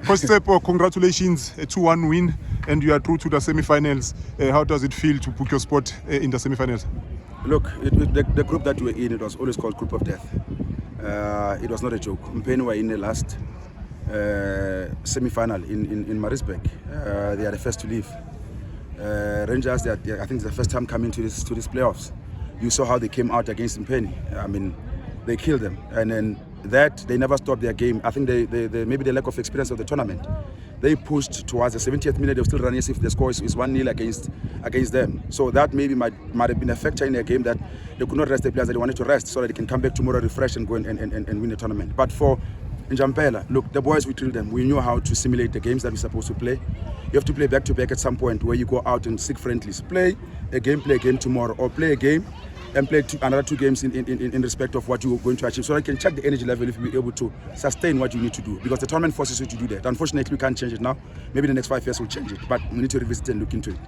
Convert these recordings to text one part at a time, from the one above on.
Coach Tshepo, congratulations, a 2-1 win, and you are through to the semi-finals. How does it feel to book your spot in the semi-finals? Look, the group that we were in, it was always called Group of Death. It was not a joke. Mpeni were in the last semi-final in Maritzburg. They are the first to leave. Rangers, I think it's the first time coming to these playoffs. You saw how they came out against Mpeni. I mean, they killed them, and then they never stopped their game. I think they maybe the lack of experience of the tournament. They pushed towards the 70th minute. They were still running as if the score is 1-0 against them. So that maybe might have been a factor in their game, that they could not rest the players that they wanted to rest, so that they can come back tomorrow refreshed and go and win the tournament. But for Njampela, look, the boys, we drilled them. We knew how to simulate the games that we're supposed to play. You have to play back-to-back at some point, where you go out and seek friendlies. Play a game tomorrow, or play a game and play another 2 games in respect of what you're going to achieve, so that you can check the energy level if you're able to sustain what you need to do, because the tournament forces you to do that. Unfortunately, we can't change it now. Maybe the next 5 years will change it, but we need to revisit and look into it.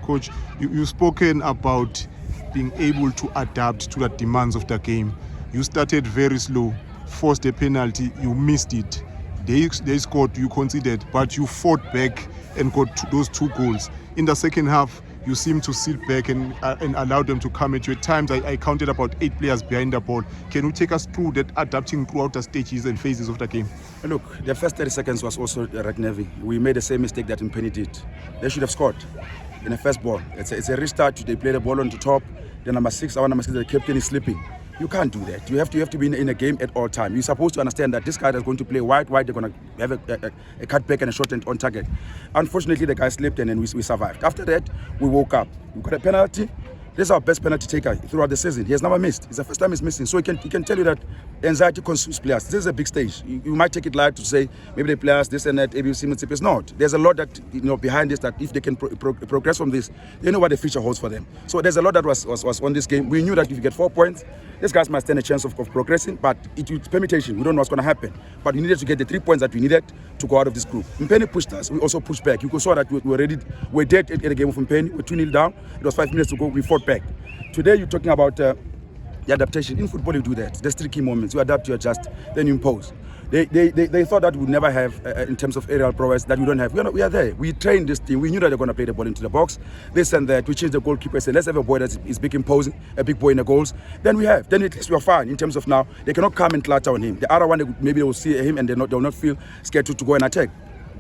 Coach, you've spoken about being able to adapt to the demands of the game. You started very slow, forced a penalty, you missed it. They scored, you conceded, but you fought back and got those 2 goals. In the second half, you seem to sit back and allow them to come at you. At times, I counted about 8 players behind the ball. Can you take us through that adapting throughout the stages and phases of the game? Look, the first 30 seconds was also Navy. We made the same mistake that Mpeni did. They should have scored in the first ball. It's a restart. They play the ball on the top. The number 6, the captain is sleeping. You can't do that. You have to be in a game at all time. You're supposed to understand that this guy is going to play wide. They're going to have a cutback and a shot on target. Unfortunately, the guy slipped and then we survived. After that, we woke up. We got a penalty. This is our best penalty taker throughout the season. He has never missed. It's the first time he's missing. So he can tell you that anxiety consumes players. This is a big stage. You might take it light to say maybe the players this and that, ABC, it's not. There's a lot that behind this, that if they can progress from this, they know what the future holds for them. So there's a lot that was on this game. We knew that if you get 4 points, these guys might stand a chance of progressing, but it's permutation. We don't know what's going to happen. But we needed to get the 3 points that we needed to go out of this group. Mpeni pushed us. We also pushed back. You saw that we were ready. We're dead at the game of Mpeni. We're 2-0 down. It was 5 minutes to go. We fought back. Today, you're talking about the adaptation. In football, you do that. There's 3 key moments. You adapt, you adjust, then you impose. They thought that we'd never have, in terms of aerial prowess, that we don't have. We are there. We trained this team. We knew that they're going to play the ball into the box. This and that. We changed the goalkeeper. Said, let's have a boy that is big imposing, a big boy in the goals. Then we have. Then at least we are fine in terms of now. They cannot come and clutter on him. The other one, maybe they will see him and they will not feel scared to go and attack.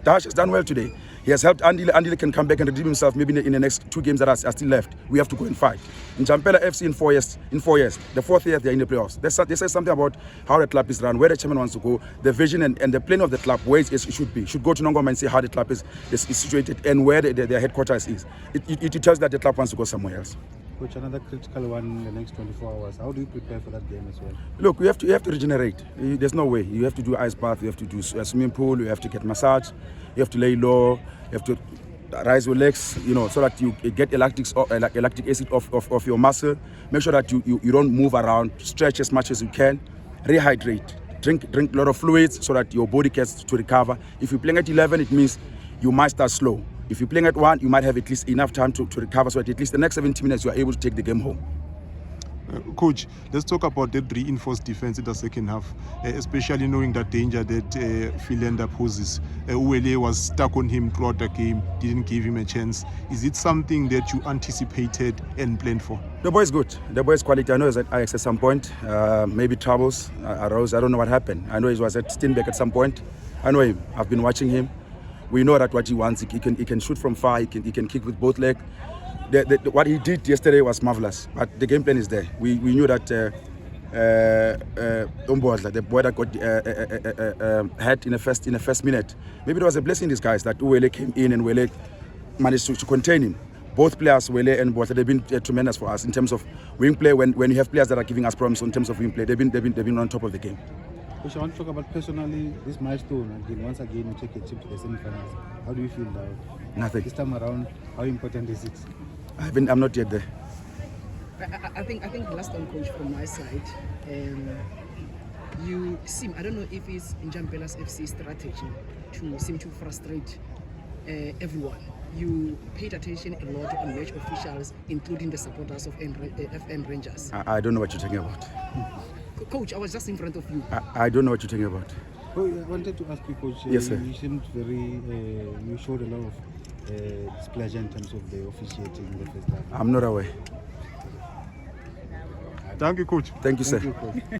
Dash has done well today. He has helped Andile. Andile can come back and redeem himself maybe in the next 2 games that are still left. We have to go and fight. Njampela FC in 4 years, the 4th year they're in the playoffs. They say something about how the club is run, where the chairman wants to go, the vision and the plan of the club, where it should be. Should go to Nongoma and see how the club is situated and where their headquarters is. It tells that the club wants to go somewhere else. Coach, another critical one in the next 24 hours. How do you prepare for that game as well? Look, you have to regenerate. There's no way. You have to do ice bath, you have to do a swimming pool, you have to get massage, you have to lay low, you have to rise your legs, so that you get lactic acid off your muscle. Make sure that you don't move around, stretch as much as you can, rehydrate, drink a lot of fluids so that your body gets to recover. If you're playing at 11, it means you might start slow. If you're playing at 1, you might have at least enough time to recover, so that at least the next 70 minutes you are able to take the game home. Coach, let's talk about that reinforced defense in the second half, especially knowing the danger that Philander poses. Uwele was stuck on him throughout the game, didn't give him a chance. Is it something that you anticipated and planned for? The boy is good. The boy is quality. I know he was at Ajax at some point. Maybe troubles arose. I don't know what happened. I know he was at Steenbeck at some point. I know him. I've been watching him. We know that what he wants. He can shoot from far. He can kick with both legs. What he did yesterday was marvelous, but the game plan is there. We knew that Umbodla, the boy that got hurt in the first minute, maybe it was a blessing in disguise that Uwele came in and Uwele managed to contain him. Both players, Uwele and Bodla, they've been tremendous for us in terms of wing play. When you have players that are giving us problems in terms of wing play, they've been on top of the game. Coach, I want to talk about personally this milestone. Again, once again, you take a team to the semi-finals. How do you feel now? Nothing. This time around, how important is it? I'm not yet there. I think last time, coach, from my side, you seem, I don't know if it's Njampela's FC strategy to seem to frustrate everyone. You paid attention a lot on match officials, including the supporters of FN Rangers. I don't know what you're talking about. Coach, I was just in front of you. I don't know what you're talking about. Oh, yeah, I wanted to ask you, Coach. Yes, sir. You seemed very. You showed a lot of displeasure in terms of the officiating in the first half. I'm not aware. Thank you, coach. Thank you, sir. Thank you, Coach.